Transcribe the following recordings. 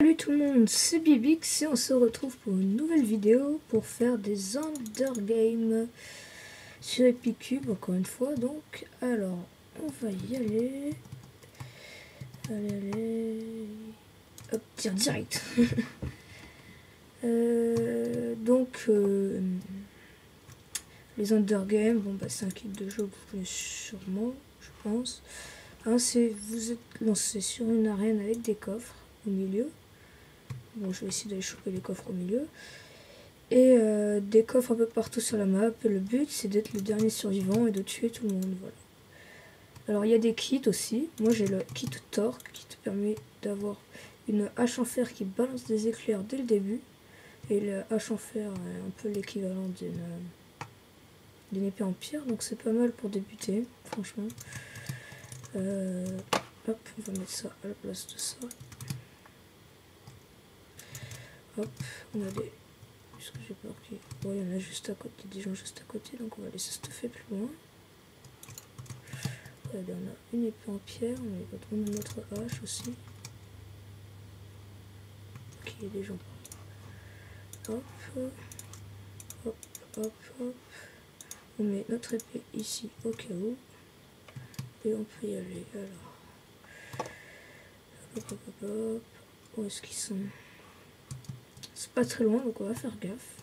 Salut tout le monde, c'est Bibix et on se retrouve pour une nouvelle vidéo pour faire des Undergames sur Epicube encore une fois. Donc, alors, on va y aller. Allez. Hop, tir direct. Les Undergames, bon bah c'est un kit de jeu que vous connaissez sûrement, je pense. Hein, vous êtes lancé sur une arène avec des coffres au milieu. Bon, je vais essayer d'aller choper les coffres au milieu. Et des coffres un peu partout sur la map. Et le but, c'est d'être le dernier survivant et de tuer tout le monde. Voilà. Alors, il y a des kits aussi. Moi, j'ai le kit Torque qui te permet d'avoir une hache en fer qui balance des éclairs dès le début. Et la hache en fer est un peu l'équivalent d'une épée en pierre. Donc, c'est pas mal pour débuter, franchement. Hop, on va mettre ça à la place de ça. Hop, on a des... Puisque j'ai peur qu'il... Bon, il y en a juste à côté, des gens juste à côté, donc on va laisser stuffer plus loin. Regardez, on a une épée en pierre, on a notre hache aussi. Ok, il y a des gens par là. Hop, hop, hop, hop. On met notre épée ici au cas où. Et on peut y aller, alors. Hop, hop, hop, hop. Où est-ce qu'ils sont? C'est pas très loin, donc on va faire gaffe.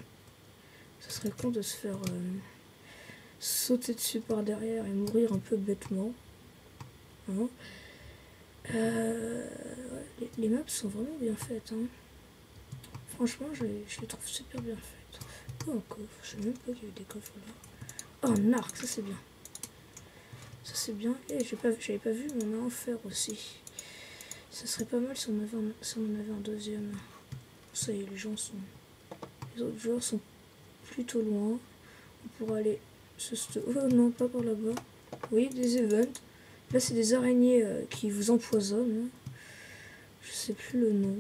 Ça serait con de se faire sauter dessus par derrière et mourir un peu bêtement. Hein. Les maps sont vraiment bien faites. Hein. Franchement, je les trouve super bien faites. Oh, un coffre. Je sais même pas qu'il y avait des coffres là. Oh, un arc, ça c'est bien. Ça c'est bien. Et j'avais pas vu, mais on a en fer aussi. Ça serait pas mal si on avait un deuxième. Ça y est, les autres joueurs sont plutôt loin. On pourra aller oh non, pas par là-bas. Oui, des events. Là, c'est des araignées qui vous empoisonnent. Je sais plus le nom.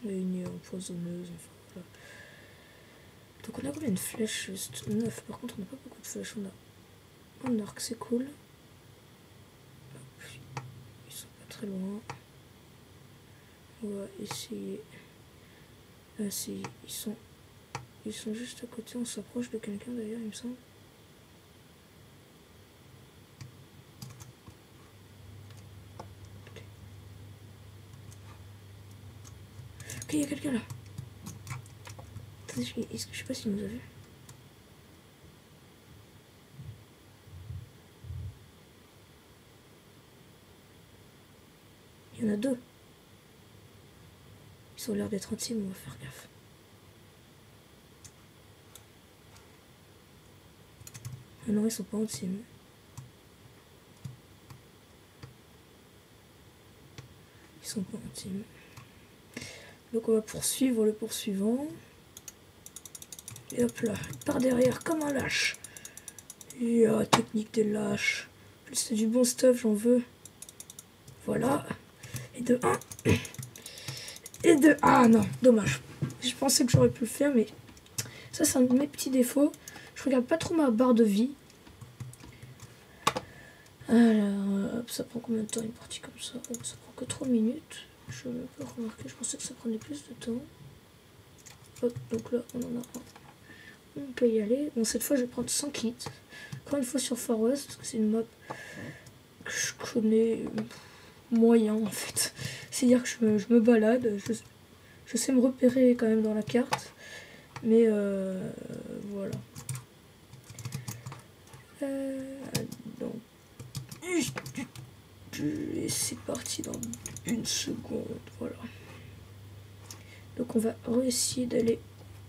Araignée empoisonneuse. Enfin, voilà. Donc, on a combien de flèches? Juste 9. Par contre, on n'a pas beaucoup de flèches. On a un arc, c'est cool. Ils sont pas très loin. On va essayer. Ah, si, ils sont juste à côté. On s'approche de quelqu'un d'ailleurs, il me semble. Ok, il y a quelqu'un là. Attendez, je sais pas s'il nous a vu. Il y en a deux. Ils ont l'air d'être en team, on va faire gaffe. Ah non, ils sont pas en team. Ils sont pas en team. Donc on va poursuivre le poursuivant. Et hop là, par derrière comme un lâche. Et technique des lâches. Plus c'est du bon stuff, j'en veux. Voilà. Et de 1. Et de... Ah non, dommage. Je pensais que j'aurais pu le faire, mais ça c'est un de mes petits défauts. Je regarde pas trop ma barre de vie. Alors, hop, ça prend combien de temps une partie comme ça? Oh, ça prend que 3 minutes. Je peux remarquer, je pensais que ça prenait plus de temps. Hop, donc là, on en a un. On peut y aller. Bon, cette fois, je vais prendre 100 kits. Encore une fois sur Far West, parce que c'est une map que je connais moyen, en fait. C'est-à-dire que je me balade, je sais me repérer quand même dans la carte. Mais, voilà. Donc, et c'est parti dans une seconde, voilà. Donc on va réessayer d'aller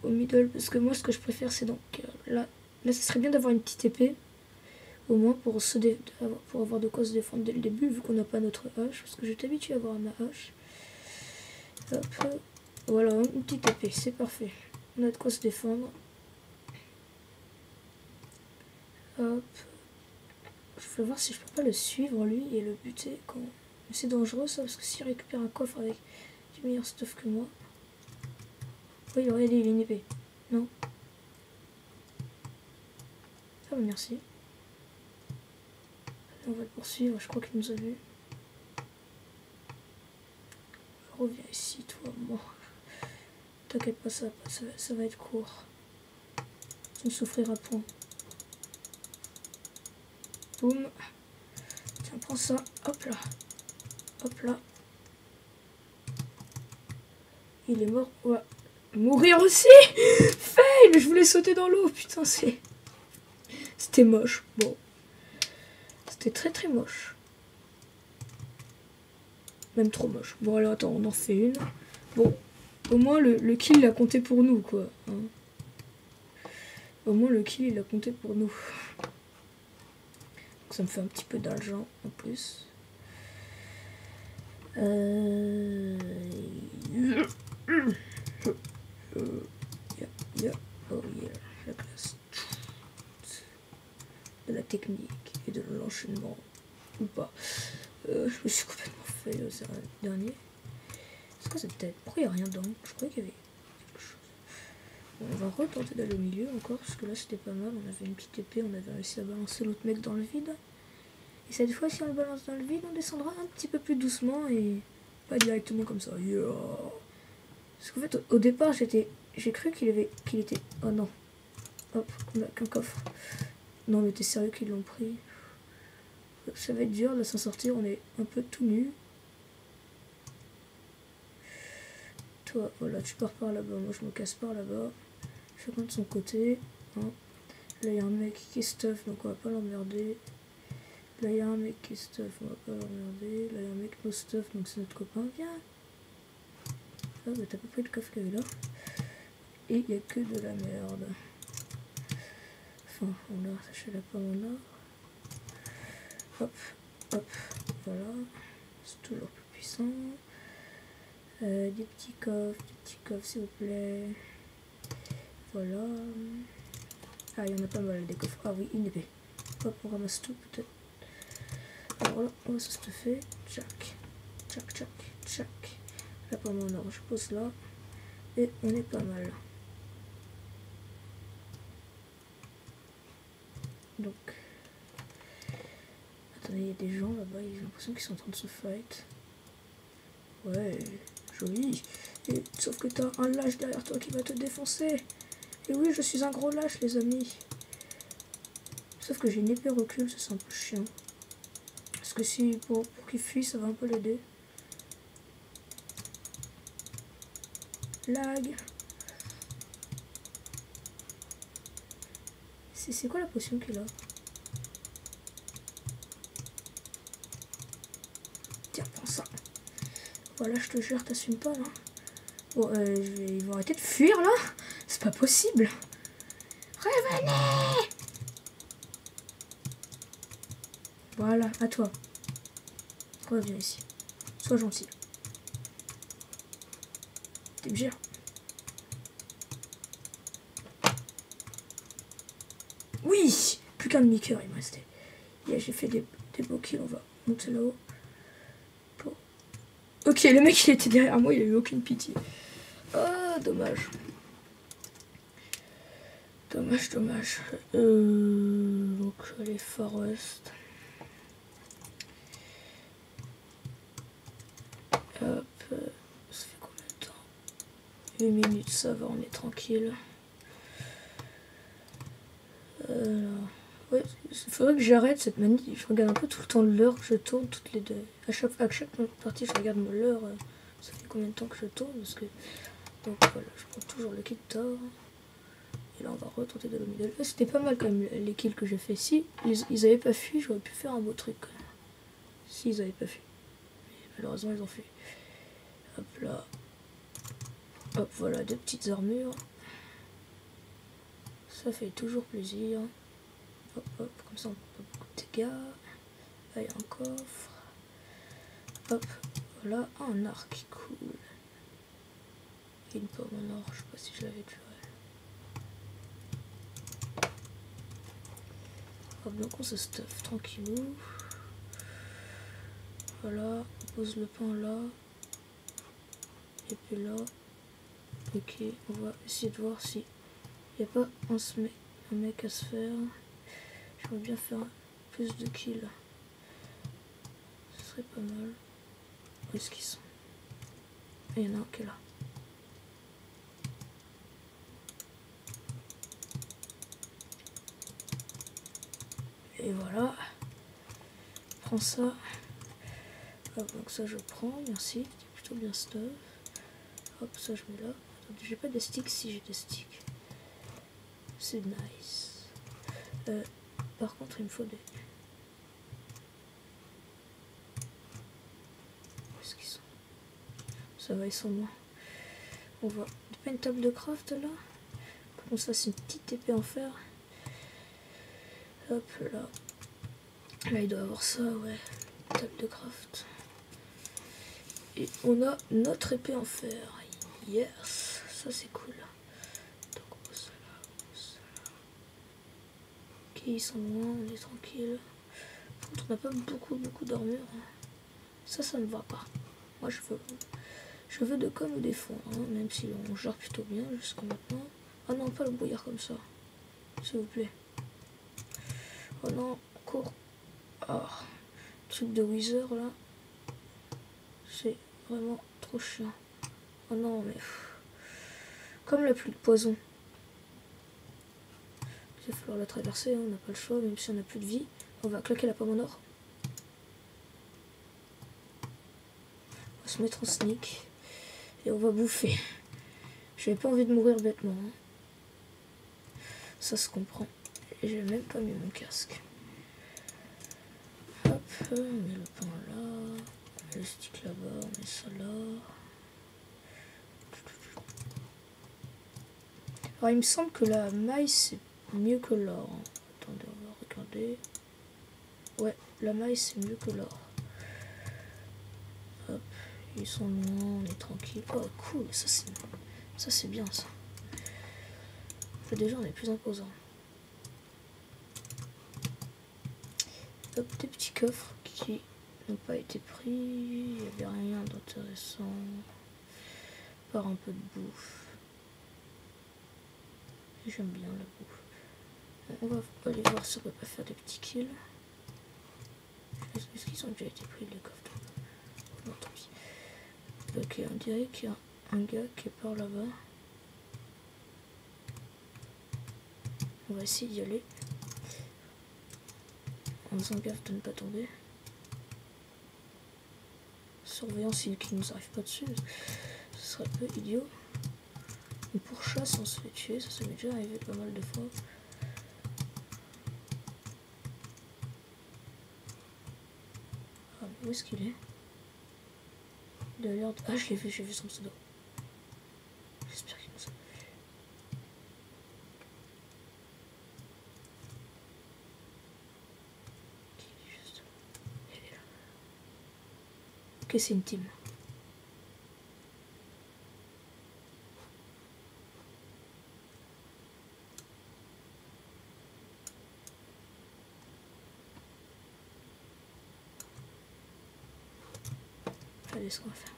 au middle, parce que moi ce que je préfère c'est donc là ce serait bien d'avoir une petite épée, au moins pour avoir de quoi se défendre dès le début, vu qu'on n'a pas notre hache, parce que j'étais habitué à avoir ma hache. Hop, voilà, une petite épée, c'est parfait. On a de quoi se défendre. Hop. Je vais voir si je peux pas le suivre lui et le buter quand... C'est dangereux ça, parce que s'il récupère un coffre avec du meilleur stuff que moi... Oui, il aurait dit, il a une épée. Non. Ah bah merci. On va le poursuivre, je crois qu'il nous a vu. Reviens ici, toi, moi. T'inquiète pas, ça va être court. Tu ne souffriras point. Boum. Tiens, prends ça. Hop là. Hop là. Il est mort. Ouais. Mourir aussi. Fail. Je voulais sauter dans l'eau. Putain, c'était moche. Bon. C'était très très moche. Même trop moche. Bon, alors attends, on en fait une. Bon. Au moins, le kill, il a compté pour nous, quoi. Hein. Au moins, le kill, il a compté pour nous. Donc, ça me fait un petit peu d'argent, en plus. Oh yeah, la classe. De la technique et de l'enchaînement. Ou pas. Je me suis complètement fait le dernier. C'est quoi cette tête? Pourquoi il n'y a rien dedans? Je croyais qu'il y avait quelque chose. Bon, on va retenter d'aller au milieu encore, parce que là c'était pas mal. On avait une petite épée, on avait réussi à balancer l'autre mec dans le vide. Et cette fois, si on le balance dans le vide, on descendra un petit peu plus doucement et pas directement comme ça. Yeah. Parce qu'en fait, au départ, j'ai cru qu'il était... Oh non. Hop, on a qu'un coffre. Non, mais t'es sérieux qu'ils l'ont pris? Ça va être dur de s'en sortir, on est un peu tout nu. Toi, voilà, tu pars par là-bas, moi je me casse par là-bas. Chacun de son côté. Hein. Là, il y a un mec qui est stuff, donc on va pas l'emmerder. Là, il y a un mec qui est stuff, on va pas l'emmerder. Là, il y a un mec no stuff, donc c'est notre copain. Viens! Ah, bah t'as pas pris le coffre qu'il y avait là. Et il y a que de la merde. Enfin, on a attaché la pomme en or. Hop, hop, voilà. C'est toujours plus puissant. Des petits coffres s'il vous plaît. Voilà. Ah, il y en a pas mal des coffres. Ah oui, une épée. Hop, on ramasse tout peut-être. Alors là, on va se stuffer. Tchac, tchac, tchac, tchac. La pomme en or, je pose là. Et on est pas mal. Donc. Attendez, il y a des gens là-bas, j'ai l'impression qu'ils sont en train de se fight. Ouais, joli. Et, sauf que t'as un lâche derrière toi qui va te défoncer. Et oui, je suis un gros lâche, les amis. Sauf que j'ai une épée recul, ça c'est un peu chiant. Parce que si pour qu'il fuit, ça va un peu l'aider. Lag. C'est quoi la potion qu'il a? Tiens, prends ça. Voilà, je te jure, t'assumes pas là. Bon, ils vont arrêter de fuir là. C'est pas possible. Revenez. Voilà, à toi. Reviens ici. Sois gentil. T'es bien. Oui. Plus qu'un demi-cœur il me restait. Yeah, j'ai fait des beaux kills, on va monter là-haut. Ok, le mec il était derrière moi, il a eu aucune pitié. Ah, dommage. Dommage. Donc, les Forest. Hop, ça fait combien de temps? 8 minutes, ça va, on est tranquille. Ouais, il faudrait que j'arrête cette manie. Je regarde un peu tout le temps l'heure que je tourne, toutes les deux. À chaque partie, je regarde l'heure. Ça fait combien de temps que je tourne parce que... Donc voilà, je prends toujours le kit d'or. Et là, on va retenter de le middle. C'était pas mal quand même les kills que j'ai fait. Si ils avaient pas fui, j'aurais pu faire un beau truc. Si ils avaient pas fui. Mais malheureusement, ils ont fui. Hop là. Hop, voilà, deux petites armures. Ça fait toujours plaisir. Hop, hop, comme ça on peut beaucoup de dégâts. Là, il y a un coffre. Hop, voilà, un arc, cool. Et une pomme en or, je sais pas si je l'avais déjà. Hop, donc on se stuff tranquillou. Voilà, on pose le pain là. Et puis là. Ok, on va essayer de voir si il n'y a pas un mec à se faire. J'aimerais bien faire plus de kills. Ce serait pas mal. Où est-ce qu'ils sont? Il y en a un qui est là. Et voilà. Prends ça. Hop, donc ça je prends, merci. C'est plutôt bien stuff. Hop, ça je mets là. Attendez, j'ai pas de sticks, si j'ai des sticks. C'est nice. Par contre, il me faut des... Où est-ce qu'ils sont? Ça va, ils sont loin. On voit pas une table de craft là. Par contre, ça c'est une petite épée en fer. Hop là. Là, il doit avoir ça, ouais. Table de craft. Et on a notre épée en fer. Yes, ça c'est cool. Donc on va ça là, on va ça là. Ok, ils sont loin, on est tranquille. Par contre, on n'a pas beaucoup d'armure. Ça me va pas. Moi je veux de comme ou des fonds, hein, même si on gère plutôt bien jusqu'à maintenant. Ah non, pas le brouillard comme ça. S'il vous plaît. Oh non, cours. Ah, truc de Wither là. C'est vraiment trop chiant. Oh non, mais... Comme la pluie de poison. Il va falloir la traverser, hein, on n'a pas le choix, même si on n'a plus de vie. On va claquer la pomme en or. On va se mettre en sneak. Et on va bouffer. J'avais pas envie de mourir bêtement. Hein. Ça se comprend. Et j'ai même pas mis mon casque. Hop, on met le pain là. On met le stick là-bas, on met ça là. Alors il me semble que la maille c'est mieux que l'or. Hein. Attendez, on va regarder. Ouais, la maille c'est mieux que l'or. Hop, ils sont loin, on est tranquille. Oh cool, ça c'est bien ça. Déjà on est plus imposant. Hop, des petits coffres qui n'ont pas été pris. Il n'y avait rien d'intéressant. Par un peu de bouffe. J'aime bien la bouffe. On va aller voir si on peut pas faire des petits kills. Est-ce qu'ils ont déjà été pris les coffres? Non, tant pis. Ok, on dirait qu'il y a un gars qui est par là-bas. On va essayer d'y aller. En faisant gaffe de ne pas tomber. Surveillant s'il ne nous arrive pas dessus. Ce serait un peu idiot. On pourchasse, on se fait tuer. Ça m'est déjà arrivé pas mal de fois. Ah, mais où est-ce qu'il est? Il a l'air de... Ah, j'ai vu son pseudo. J'espère qu'il nous a vu. Ok, c'est une team. Allez, ce qu'on va faire.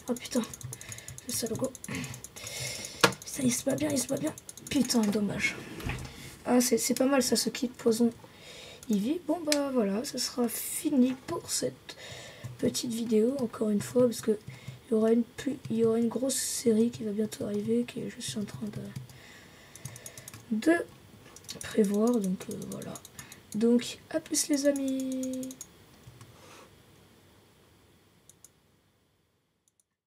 Oh putain, le salaud. Ça, il se bat bien, Putain, dommage. Ah, c'est pas mal ça, ce kit poison. Il vit. Bon bah voilà, ça sera fini pour cette petite vidéo, encore une fois, parce que il y aura une grosse série qui va bientôt arriver, que je suis en train de prévoir, donc voilà. Donc à plus les amis.